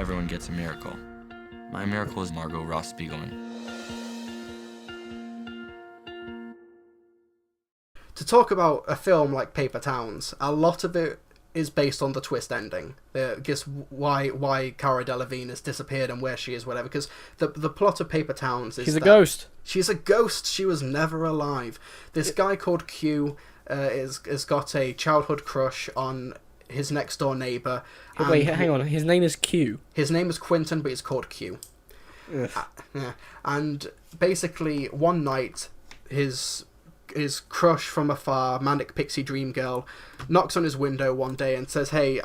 everyone gets a miracle. My miracle is Margot Ross Spiegelman. To talk about a film like Paper Towns, a lot of it is based on the twist ending. Just why Cara Delevingne has disappeared and where she is, whatever. Because the plot of Paper Towns is she's a ghost. She's a ghost. She was never alive. This guy called Q has got a childhood crush on his next door neighbour. Wait, hang on. His name is Q. His name is Quentin, but he's called Q. Yeah. And basically, one night, his crush from afar, manic pixie dream girl, knocks on his window one day and says, "Hey,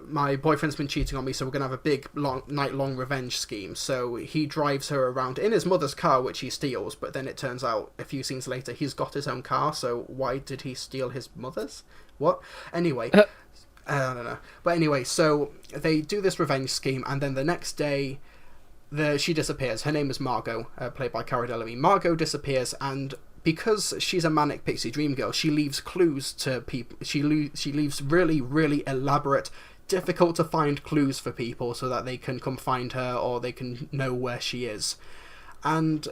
my boyfriend's been cheating on me, so we're gonna have a big night-long revenge scheme." So he drives her around in his mother's car, which he steals. But then it turns out a few scenes later he's got his own car. So why did he steal his mother's? What? Anyway, I don't know. But anyway, so they do this revenge scheme, and then the next day, she disappears. Her name is Margot, played by Cara Delevingne. Margot disappears, and because she's a manic pixie dream girl, she leaves clues to people. She leaves really, really elaborate, difficult to find clues for people so that they can come find her or they can know where she is. And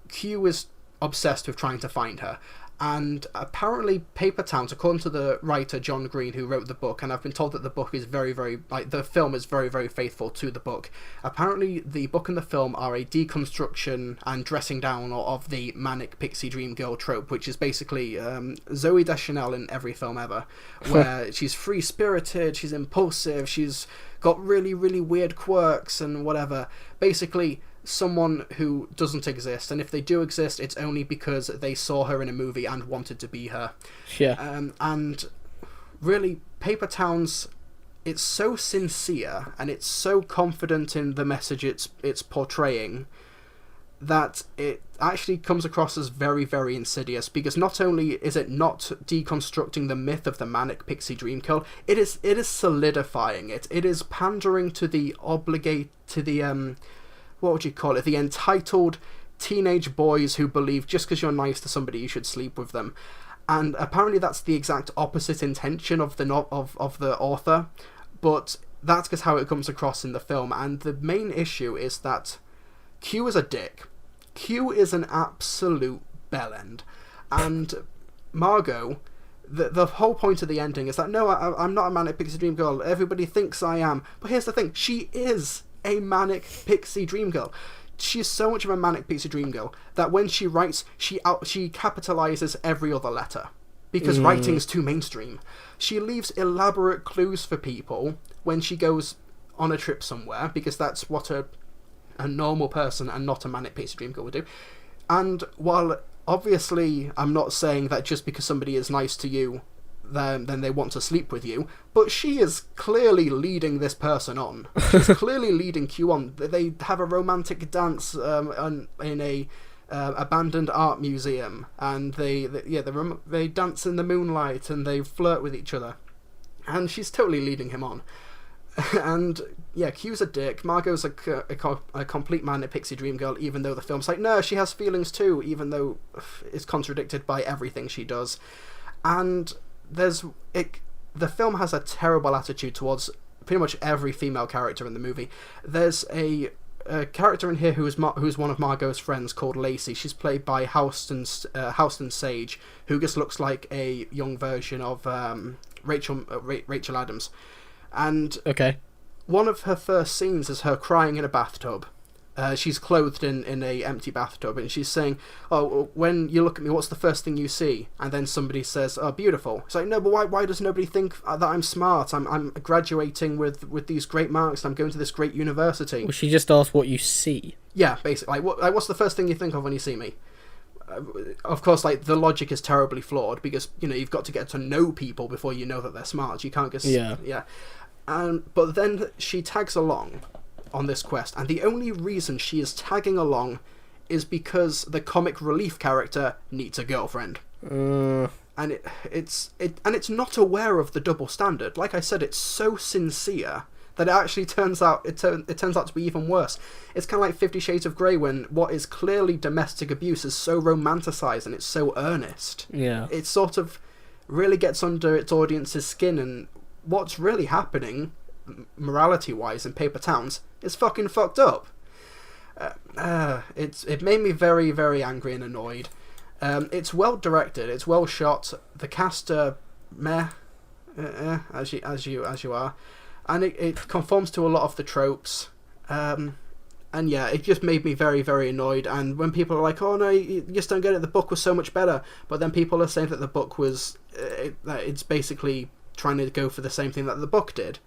Q is obsessed with trying to find her. And apparently Paper Towns, according to the writer John Green, who wrote the book, and I've been told that the book is very, very, the film is very, very faithful to the book. Apparently the book and the film are a deconstruction and dressing down of the manic pixie dream girl trope, which is basically Zooey Deschanel in every film ever, where she's free-spirited, she's impulsive, she's got really, really weird quirks and whatever. Basically, someone who doesn't exist, and if they do exist, it's only because they saw her in a movie and wanted to be her. Yeah. And really, Paper Towns, it's so sincere and it's so confident in the message it's portraying that it actually comes across as very, very insidious, because not only is it not deconstructing the myth of the manic pixie dream girl, it is solidifying it. It is pandering to the what would you call it? The entitled teenage boys who believe just because you're nice to somebody, you should sleep with them. And apparently that's the exact opposite intention of the author, but that's just how it comes across in the film. And the main issue is that Q is a dick. Q is an absolute bellend. And Margot, the whole point of the ending is that, no, I'm not a manic pixie dream girl. Everybody thinks I am. But here's the thing. She is a manic pixie dream girl. She's so much of a manic pixie dream girl that when she writes, she capitalizes every other letter, because writing's too mainstream. She leaves elaborate clues for people when she goes on a trip somewhere, because that's what a normal person and not a manic pixie dream girl would do. And while obviously I'm not saying that just because somebody is nice to you, then they want to sleep with you, but she is clearly leading this person on. She's clearly leading Q on. They have a romantic dance in a abandoned art museum, and they dance in the moonlight and they flirt with each other, and she's totally leading him on. And yeah, Q's a dick. Margot's a complete manic pixie dream girl, even though the film's like, no, she has feelings too, even though it's contradicted by everything she does. And the film has a terrible attitude towards pretty much every female character in the movie. There's a character in here who's one of Margot's friends called Lacey. She's played by Houston Sage, who just looks like a young version of Rachel Adams. And one of her first scenes is her crying in a bathtub. She's clothed in a empty bathtub, and she's saying, "Oh, when you look at me, what's the first thing you see?" And then somebody says, "Oh, beautiful." It's like, no, but why does nobody think that I'm smart? I'm graduating with these great marks, and I'm going to this great university. Well, she just asked what you see. Yeah, basically. What's the first thing you think of when you see me? Of course, the logic is terribly flawed, because you've got to get to know people before you know that they're smart. You can't just yeah. But then she tags along on this quest, and the only reason she is tagging along is because the comic relief character needs a girlfriend. And it's not aware of the double standard. Like I said, it's so sincere that it actually turns out to be even worse. It's kind of like 50 Shades of Grey, when what is clearly domestic abuse is so romanticized and it's so earnest. Yeah. It sort of really gets under its audience's skin, and what's really happening, morality-wise in Paper Towns is fucking fucked up. It made me very, very angry and annoyed. It's well directed, it's well shot. The cast meh, as you are, and it conforms to a lot of the tropes. And yeah, it just made me very, very annoyed. And when people are like, "Oh no, you just don't get it. The book was so much better," but then people are saying that the book was, it's basically trying to go for the same thing that the book did.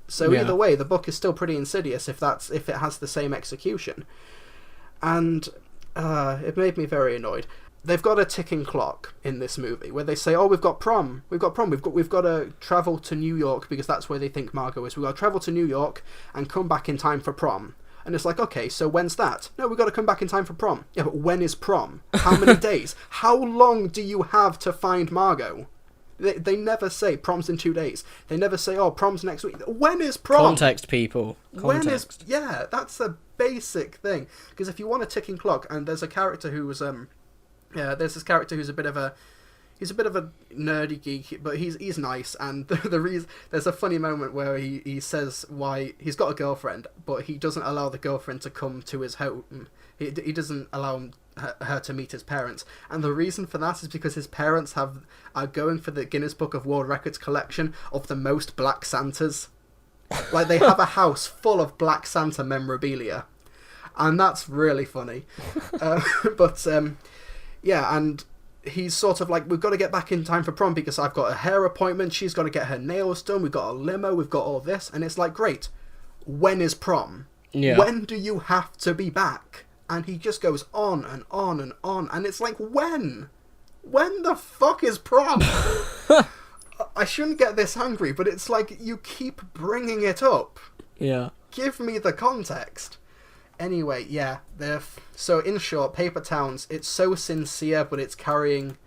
So either way, the book is still pretty insidious if it has the same execution. And it made me very annoyed. They've got a ticking clock in this movie where they say, "Oh, we've got prom. We've got to travel to New York because that's where they think Margot is. We've got to travel to New York and come back in time for prom." And it's like, okay, so when's that? No, we've got to come back in time for prom. Yeah, but when is prom? How many days? How long do you have to find Margot? They never say prom's in 2 days. They never say, oh, prom's next week. When is prom? Context, people. Context. Yeah, that's a basic thing. Because if you want a ticking clock, and there's a character who was, there's this character who's a bit of a nerdy geek, but he's nice, and the reason there's a funny moment where he says why he's got a girlfriend, but he doesn't allow the girlfriend to come to his home. He doesn't allow her to meet his parents, and the reason for that is because his parents are going for the Guinness Book of World Records collection of the most Black Santas. Like, they have a house full of Black Santa memorabilia, and that's really funny. Yeah, and he's sort of like, we've got to get back in time for prom because I've got a hair appointment, she's got to get her nails done, we've got a limo, we've got all this, and it's like, great, when is prom? Yeah. When do you have to be back? And he just goes on and on and on, and it's like, when? When the fuck is prom? I shouldn't get this angry, but it's like, you keep bringing it up. Yeah. Give me the context. Anyway, yeah, so in short, Paper Towns, it's so sincere, but it's carrying,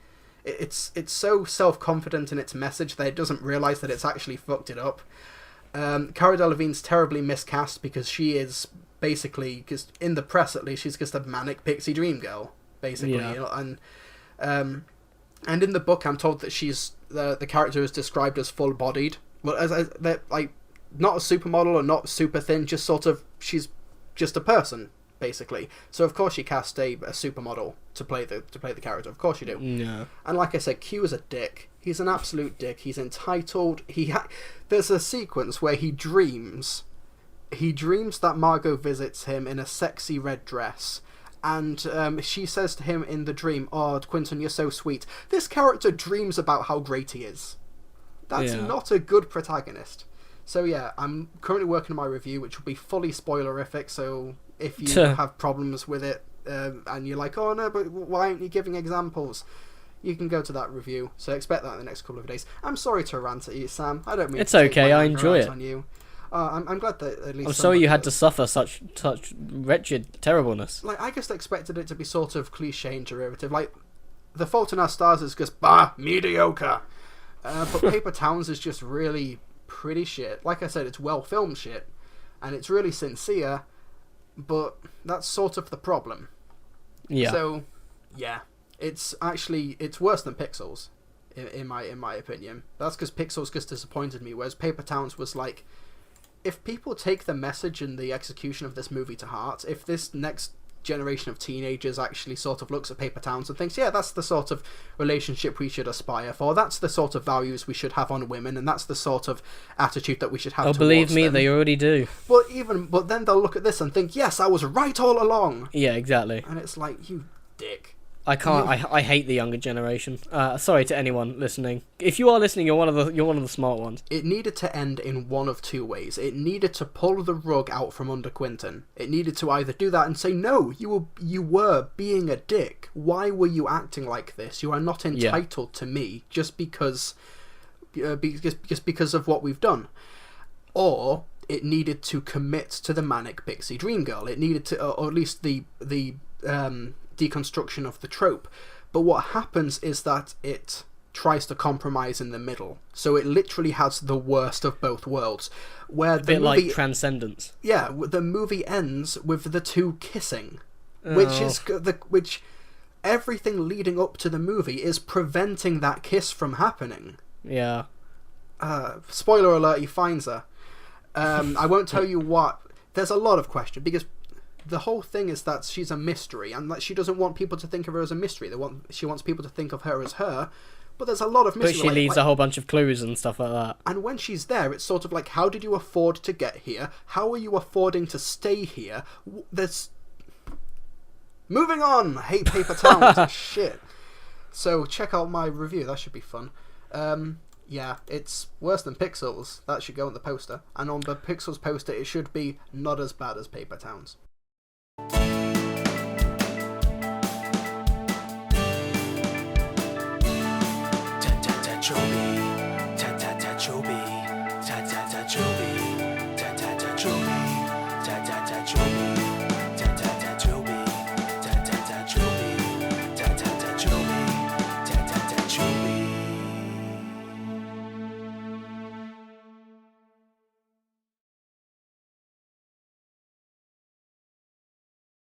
it's so self-confident in its message that it doesn't realise that it's actually fucked it up. Cara Delevingne's terribly miscast because she is basically, because in the press at least, she's just a manic pixie dream girl, basically. Yeah. You know, and in the book, I'm told that she's the character is described as full-bodied, well, as like not a supermodel or not super thin, just sort of she's just a person, basically. So of course you cast a supermodel to play the character. Of course you do. Yeah. And like I said, Q is a dick. He's an absolute dick. He's entitled. There's a sequence where he dreams that Margot visits him in a sexy red dress, and she says to him in the dream, "Oh, Quentin, you're so sweet." This character dreams about how great he is. That's not a good protagonist. So yeah, I'm currently working on my review, which will be fully spoilerific, so if you have problems with it, and you're like, oh no, but why aren't you giving examples? You can go to that review, so expect that in the next couple of days. I'm sorry to rant at you, Sam. I don't mean it's to take okay, my I anger enjoy out it. on you. I'm glad that at least... I'm sorry you had to suffer such wretched terribleness. Like, I just expected it to be sort of cliche and derivative. Like, The Fault in Our Stars is just, mediocre. But Paper Towns is just really pretty shit. Like I said, it's well filmed shit, and it's really sincere, but that's sort of the problem. Yeah. So, yeah, it's worse than Pixels, in my opinion. That's because Pixels just disappointed me, whereas Paper Towns was like, if people take the message and the execution of this movie to heart, if this next generation of teenagers actually sort of looks at Paper Towns and thinks, yeah, that's the sort of relationship we should aspire for, that's the sort of values we should have on women, and that's the sort of attitude that we should have towards them. Believe me, they already do. But then they'll look at this and think, yes, I was right all along. Yeah, exactly. And it's like, you dick. I can't. I hate the younger generation. Sorry to anyone listening. If you are listening, you're one of the smart ones. It needed to end in one of two ways. It needed to pull the rug out from under Quentin. It needed to either do that and say, no, you were being a dick. Why were you acting like this? You are not entitled to me just because of what we've done. Or it needed to commit to the manic pixie dream girl. It needed to, or at least the deconstruction of the trope. But what happens is that it tries to compromise in the middle, so it literally has the worst of both worlds, where the bit movie, like Transcendence. Yeah, the movie ends with the two kissing, which everything leading up to the movie is preventing that kiss from happening. Yeah. Spoiler alert: he finds her. I won't tell you what. There's a lot of question because the whole thing is that she's a mystery and that she doesn't want people to think of her as a mystery. She wants people to think of her as her. But there's a lot of mystery. But she leaves a whole bunch of clues and stuff like that. And when she's there, it's sort of like, how did you afford to get here? How are you affording to stay here? There's... Moving on! I hate paper towns. Shit. So check out my review. That should be fun. Yeah, it's worse than Pixels. That should go on the poster. And on the Pixels poster, it should be not as bad as paper towns.